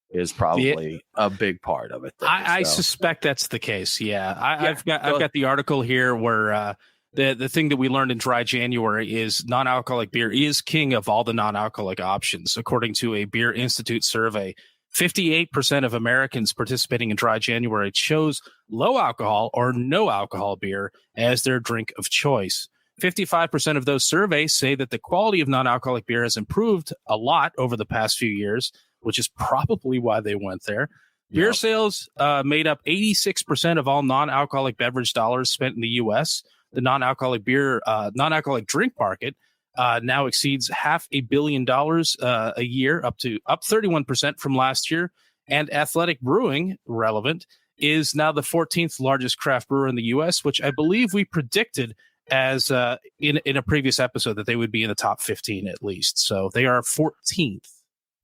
is probably a big part of it. I suspect that's the case. Yeah. I've got the article here where the thing that we learned in dry January is non-alcoholic beer is king of all the non-alcoholic options. According to a Beer Institute survey, 58% of Americans participating in dry January chose low alcohol or no alcohol beer as their drink of choice. 55% of those surveys say that the quality of non-alcoholic beer has improved a lot over the past few years, which is probably why they went there. Beer sales made up 86% of all non-alcoholic beverage dollars spent in the U.S. The non-alcoholic non-alcoholic drink market now exceeds $500 million a year, up 31% from last year. And Athletic Brewing, relevant, is now the 14th largest craft brewer in the U.S., which I believe we predicted as in a previous episode that they would be in the top 15 at least. So they are 14th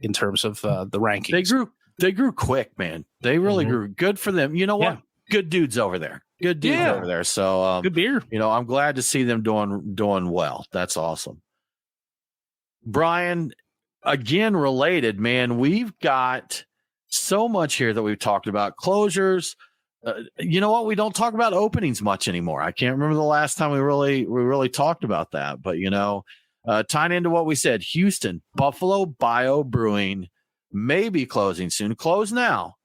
in terms of the rankings. They grew quick, man. They really grew. Good for them. You know what? Good dudes over there. Good dudes over there. So good beer. I'm glad to see them doing well. That's awesome. Brian, again, related, man, we've got so much here that we've talked about. Closures. You know what? We don't talk about openings much anymore. I can't remember the last time we really talked about that. But Tying into what we said, Houston, Buh-bye Brewing may be closing soon. Close now,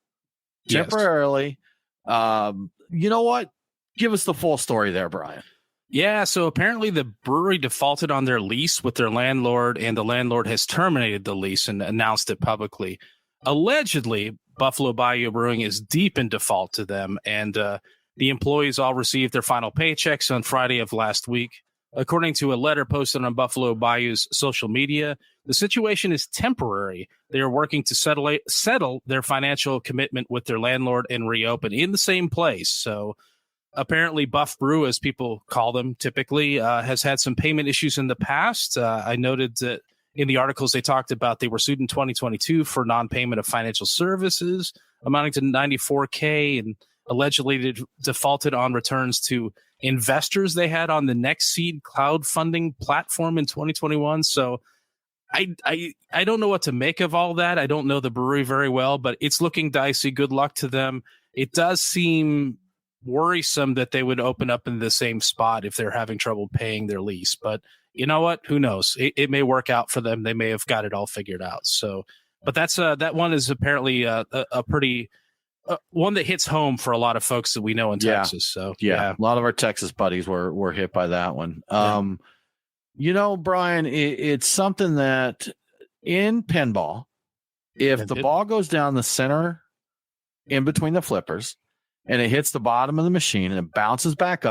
temporarily. Yes. You know what? Give us the full story there, Brian. Yeah, so apparently the brewery defaulted on their lease with their landlord, and the landlord has terminated the lease and announced it publicly. Allegedly, Buffalo Bayou Brewing is deep in default to them, and the employees all received their final paychecks on Friday of last week. According to a letter posted on Buffalo Bayou's social media, the situation is temporary. They are working to settle their financial commitment with their landlord and reopen in the same place. So apparently Buff Brew, as people call them typically, has had some payment issues in the past. I noted that in the articles they talked about they were sued in 2022 for non-payment of financial services amounting to $94K, and allegedly defaulted on returns to investors they had on the Next Seed crowdfunding platform in 2021. So I don't know what to make of all that. I don't know the brewery very well, but it's looking dicey. Good luck to them. It does seem worrisome that they would open up in the same spot if they're having trouble paying their lease. But you know what? Who knows? It may work out for them. They may have got it all figured out. So, but that's that one is apparently a pretty one that hits home for a lot of folks that we know in Texas. So yeah, a lot of our Texas buddies were hit by that one. You know, Brian, it's something that in pinball, if the ball goes down the center in between the flippers and it hits the bottom of the machine and it bounces back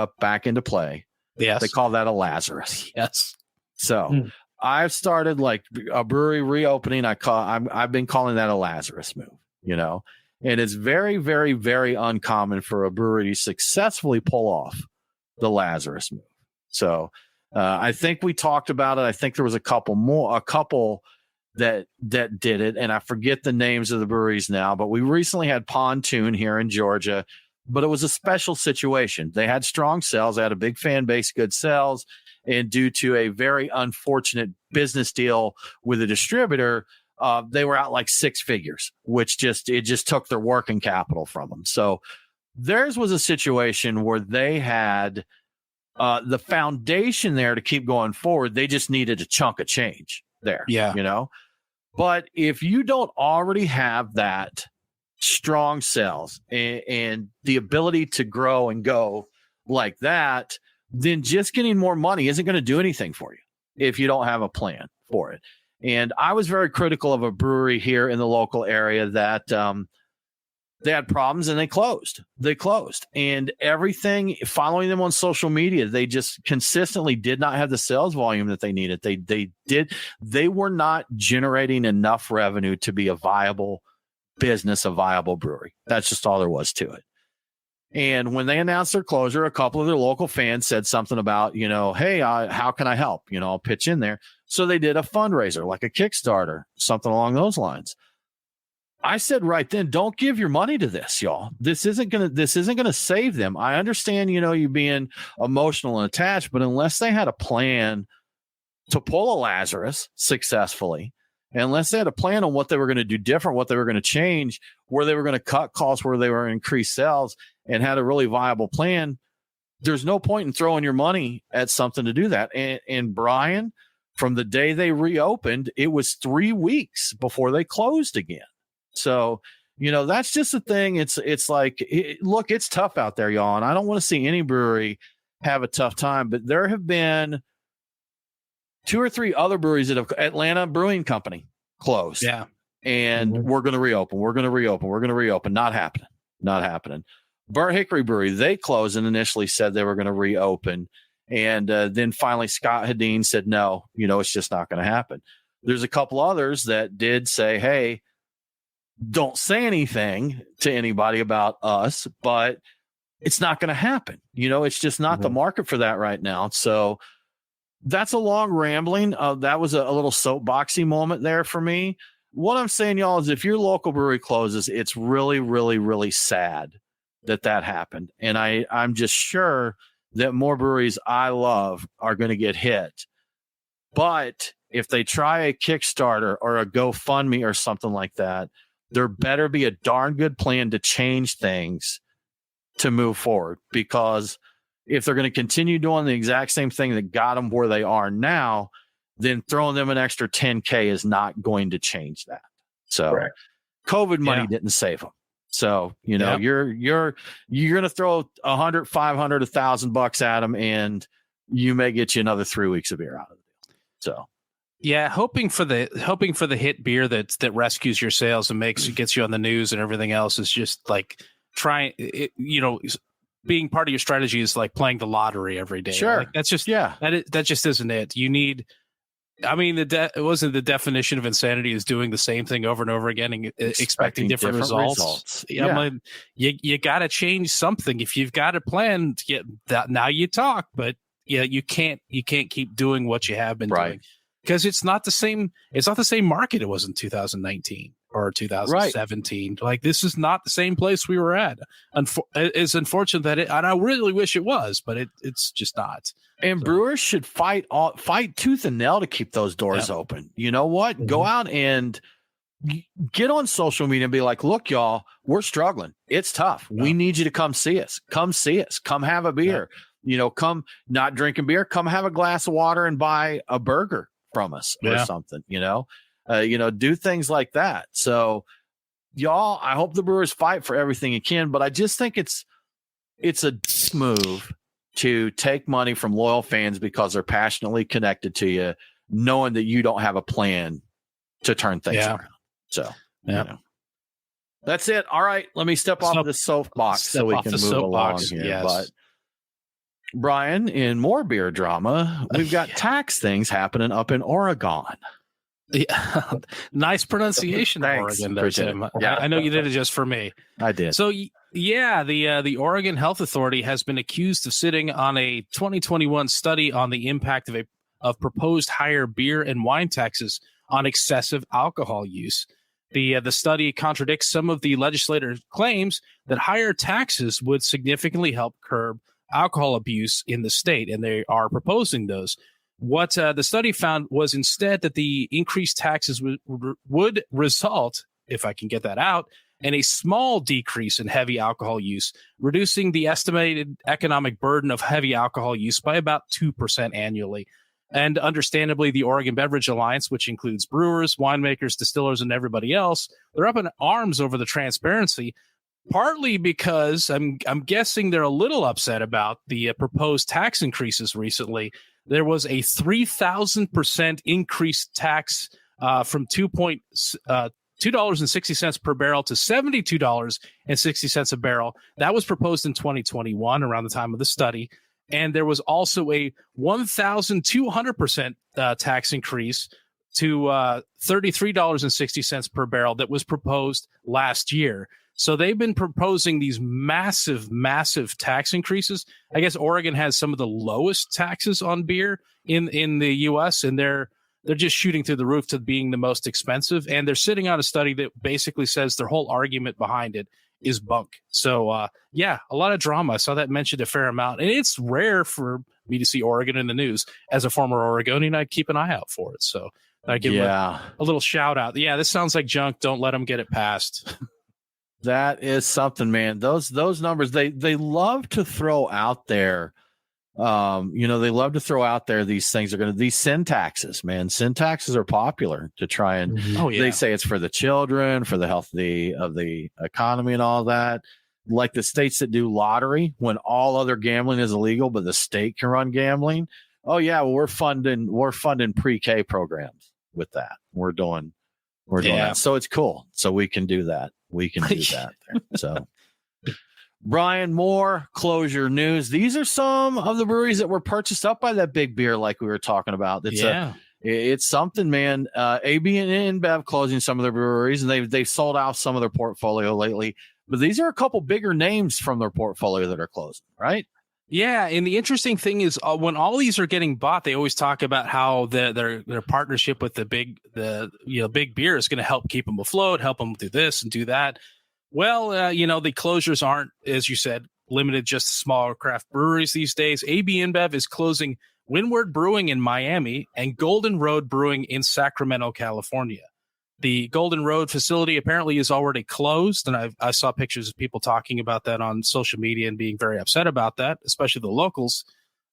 into play, they call that a Lazarus. Yes. So I've started like a brewery reopening. I've been calling that a Lazarus move, you know. And it's very, very, very uncommon for a brewery to successfully pull off the Lazarus move. So I think we talked about it. I think there was a couple that did it, and I forget the names of the breweries now. But we recently had Pontoon here in Georgia, but it was a special situation. They had strong sales, they had a big fan base, good sales, and due to a very unfortunate business deal with a distributor, they were out like six figures, which just took their working capital from them. So theirs was a situation where they had the foundation there to keep going forward. They just needed a chunk of change there, you know. But if you don't already have that strong sales and the ability to grow and go like that, then just getting more money isn't going to do anything for you if you don't have a plan for it. And I was very critical of a brewery here in the local area that they had problems and they closed. And everything following them on social media, they just consistently did not have the sales volume that they needed. They were not generating enough revenue to be a viable business, a viable brewery. That's just all there was to it. And when they announced their closure, a couple of their local fans said something about, you know, hey, how can I help? You know, I'll pitch in there. So they did a fundraiser, like a Kickstarter, something along those lines. I said right then, don't give your money to this, y'all. This isn't gonna save them. I understand, you know, you being emotional and attached, but unless they had a plan to pull a Lazarus successfully, and unless they had a plan on what they were going to do different, what they were going to change, where they were going to cut costs, where they were going to increase sales, and had a really viable plan, there's no point in throwing your money at something to do that. And Brian, from the day they reopened, it was 3 weeks before they closed again. So, you know, that's just the thing. It's like, look, it's tough out there, y'all. And I don't want to see any brewery have a tough time, but there have been 2 or 3 other breweries that have Atlanta Brewing Company closed. Yeah. And we're going to reopen. Not happening. Burnt Hickory Brewery, they closed and initially said they were going to reopen. And then finally Scott Hedin said, no, you know, it's just not going to happen. There's a couple others that did say, hey, don't say anything to anybody about us, but it's not going to happen. You know, it's just not the market for that right now. So that's a long rambling. That was a little soapboxy moment there for me. What I'm saying, y'all, is if your local brewery closes, it's really, really, really sad that happened. And I'm just sure that more breweries I love are going to get hit. But if they try a Kickstarter or a GoFundMe or something like that, there better be a darn good plan to change things to move forward. Because if they're going to continue doing the exact same thing that got them where they are now, then throwing them an extra $10K is not going to change that. So Correct. COVID money didn't save them. So, you're going to throw 100, 500, $1,000 at them, and you may get you another 3 weeks of beer out of it. So, yeah, hoping for the hit beer that rescues your sales and gets you on the news and everything else is just like being part of your strategy is like playing the lottery every day. Sure. Like that's just, that just isn't it. You need, it wasn't the definition of insanity is doing the same thing over and over again and expecting different results. Yeah. You got to change something. If you've got a plan, now you talk, but you can't keep doing what you have been doing because it's not the same market it was in 2019 or 2017. Right. Like this is not the same place we were at. It's unfortunate that and I really wish it was, but it's just not. And brewers should fight tooth and nail to keep those doors open. You know what? Mm-hmm. Go out and get on social media and be like, look, y'all, we're struggling. It's tough. Yeah. We need you to come see us. Come see us. Come have a beer. Yeah. Come not drinking beer. Come have a glass of water and buy a burger from us or something, do things like that. So y'all, I hope the brewers fight for everything you can, but I just think it's a move to take money from loyal fans because they're passionately connected to you, knowing that you don't have a plan to turn things around. So, that's it. All right. Let me step off of the soapbox so we can move along here. Yes. But Brian, in more beer drama, we've got tax things happening up in Oregon. Yeah. Nice pronunciation. Thanks. Oregon there, Tim. Yeah. I know you did it just for me. I did. So the Oregon Health Authority has been accused of sitting on a 2021 study on the impact of proposed higher beer and wine taxes on excessive alcohol use. The study contradicts some of the legislators' claims that higher taxes would significantly help curb alcohol abuse in the state, and they are proposing those. What the study found was instead that the increased taxes would result, if I can get that out, in a small decrease in heavy alcohol use, reducing the estimated economic burden of heavy alcohol use by about 2% annually. And understandably, the Oregon Beverage Alliance, which includes brewers, winemakers, distillers, and everybody else, they're up in arms over the transparency, partly because I'm guessing they're a little upset about the proposed tax increases recently. There was a 3,000% increased tax from $2.60 per barrel to $72.60 a barrel. That was proposed in 2021 around the time of the study. And there was also a 1,200% tax increase to $33.60 per barrel that was proposed last year. So they've been proposing these massive, massive tax increases. I guess Oregon has some of the lowest taxes on beer in the U.S., and they're just shooting through the roof to being the most expensive. And they're sitting on a study that basically says their whole argument behind it is bunk. So, a lot of drama. I saw that mentioned a fair amount. And it's rare for me to see Oregon in the news. As a former Oregonian, I'd keep an eye out for it. So I give them a little shout out. Yeah, this sounds like junk. Don't let them get it passed. That is something, man. Those numbers, they love to throw out there. They love to throw out there these things are these sin taxes, man. Sin taxes are popular to try and they say it's for the children, for the health of the economy and all that. Like the states that do lottery when all other gambling is illegal, but the state can run gambling. Oh yeah, well, we're funding pre-K programs with that. We're doing that. So it's cool. So we can do that. We can do that. So, Brian, more closure news. These are some of the breweries that were purchased up by that big beer, like we were talking about. It's something, man. AB and InBev closing some of their breweries, and they've sold out some of their portfolio lately. But these are a couple bigger names from their portfolio that are closing, right? Yeah, and the interesting thing is when all these are getting bought, they always talk about how their partnership with the big beer is going to help keep them afloat, help them do this and do that. Well, the closures aren't, as you said, limited just to smaller craft breweries these days. AB InBev is closing Windward Brewing in Miami and Golden Road Brewing in Sacramento, California. The Golden Road facility apparently is already closed, and I saw pictures of people talking about that on social media and being very upset about that, especially the locals.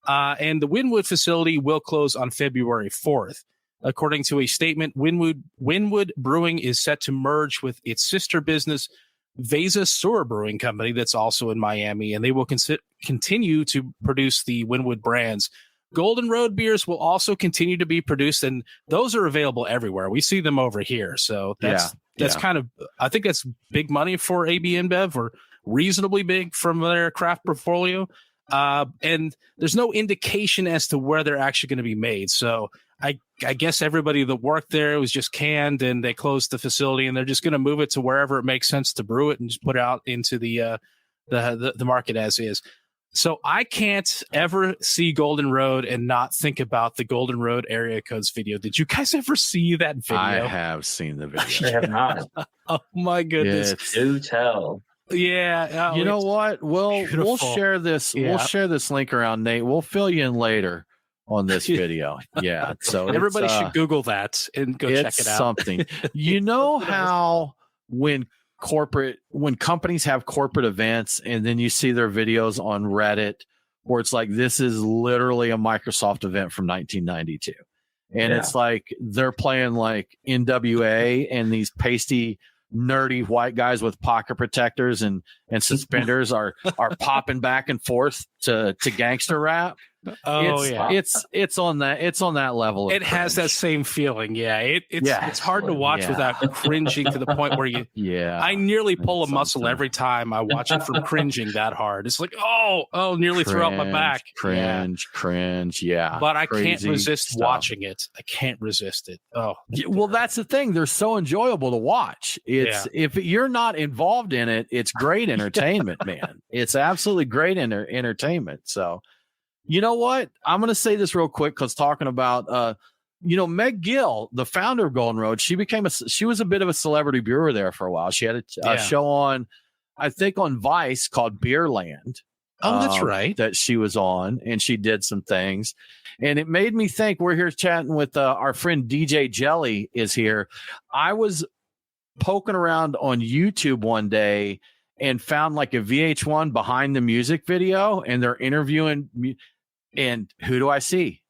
And the Wynwood facility will close on February 4th. According to a statement, Wynwood Brewing is set to merge with its sister business, Vesa Sewer Brewing Company, that's also in Miami, and they will continue to produce the Wynwood brands. Golden Road beers will also continue to be produced, and those are available everywhere. We see them over here. So that's kind of, I think that's big money for AB InBev, or reasonably big from their craft portfolio. And there's no indication as to where they're actually going to be made. So I guess everybody that worked there was just canned, and they closed the facility, and they're just going to move it to wherever it makes sense to brew it and just put it out into the market as is. So I can't ever see Golden Road and not think about the Golden Road area codes video. Did you guys ever see that video? I have seen the video. I have not. Oh my goodness! Do tell. Yeah. You know what? We'll share this. Yeah. We'll share this link around, Nate. We'll fill you in later on this video. Yeah. So everybody should Google that and go check it out. Something. You know how when companies have corporate events and then you see their videos on Reddit where it's like, this is literally a Microsoft event from 1992. And it's like they're playing like NWA, and these pasty, nerdy white guys with pocket protectors and suspenders are popping back and forth to gangster rap. It's on that level. It has that same feeling. Yeah. It's hard to watch without cringing to the point where I nearly pull a muscle every time I watch it from cringing that hard. It's like, nearly threw out my back. Cringe. Yeah. But I can't resist watching it. I can't resist it. Oh, well, that's the thing. They're so enjoyable to watch. If you're not involved in it, it's great entertainment, man. It's absolutely great entertainment. So, you know what? I'm going to say this real quick, because talking about, Meg Gill, the founder of Golden Road, she was a bit of a celebrity brewer there for a while. She had a show on, I think, on Vice called Beerland. Oh, that's right. That she was on, and she did some things. And it made me think, we're here chatting with our friend DJ Jelly is here. I was poking around on YouTube one day and found like a VH1 behind the music video, and they're interviewing and who do I see?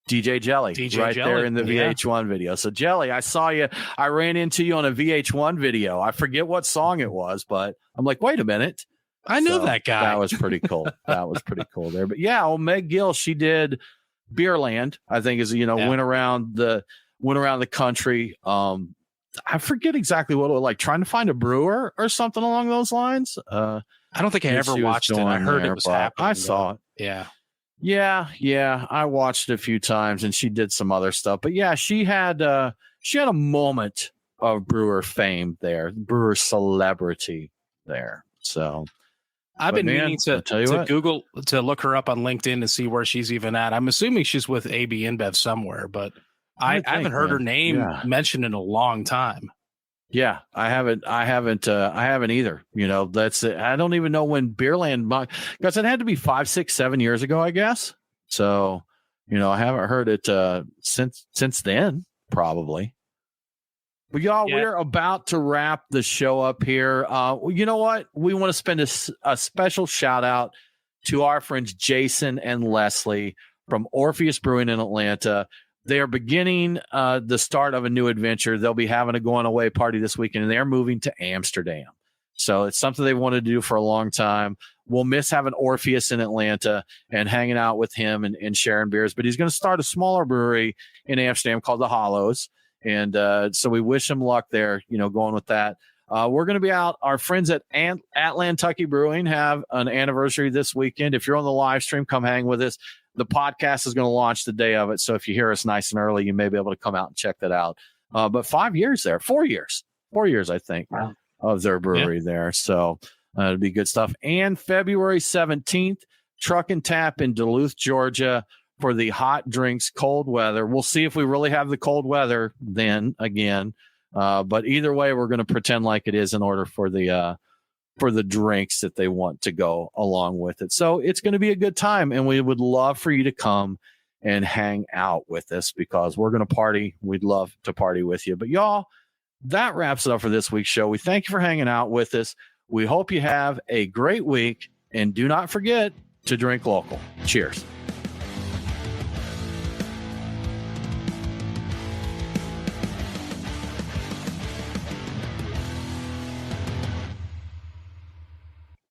DJ Jelly there in the VH1 video. So Jelly, I saw you. I ran into you on a VH1 video. I forget what song it was, but I'm like, wait a minute. I know that guy. That was pretty cool. That was pretty cool there. But yeah, Meg Gill, she did Beerland, I think, went around the country. I forget exactly what it was like, trying to find a brewer or something along those lines. I don't think I ever watched it. I heard it was happening. I saw it. Yeah. I watched it a few times, and she did some other stuff. But yeah, she had a moment of brewer fame there, brewer celebrity there. So I've been meaning to Google, to look her up on LinkedIn to see where she's even at. I'm assuming she's with AB InBev somewhere, but I haven't heard her name mentioned in a long time. Yeah, I haven't either. That's it. I don't even know when Beerland, because it had to be 5, 6, 7 years ago, I guess. So, I haven't heard it since then, probably. But y'all, we're about to wrap the show up here. You know what? We want to spend a special shout out to our friends Jason and Leslie from Orpheus Brewing in Atlanta. They are beginning the start of a new adventure. They'll be having a going away party this weekend, and they're moving to Amsterdam. So it's something they wanted to do for a long time. We'll miss having Orpheus in Atlanta and hanging out with him and sharing beers. But he's going to start a smaller brewery in Amsterdam called the Hollows. And so we wish him luck there, going with that. We're going to be out. Our friends at Atlantucky Brewing have an anniversary this weekend. If you're on the live stream, come hang with us. The podcast is going to launch the day of it. So if you hear us nice and early, you may be able to come out and check that out. But 4 years, I think, of their brewery there. So it'll be good stuff. And February 17th, Truck and Tap in Duluth, Georgia, for the hot drinks, cold weather. We'll see if we really have the cold weather then again. But either way, we're going to pretend like it is in order for the drinks that they want to go along with it. So it's going to be a good time, and we would love for you to come and hang out with us, because we're going to party. We'd love to party with you. But y'all, that wraps it up for this week's show. We thank you for hanging out with us. We hope you have a great week, and do not forget to drink local. Cheers.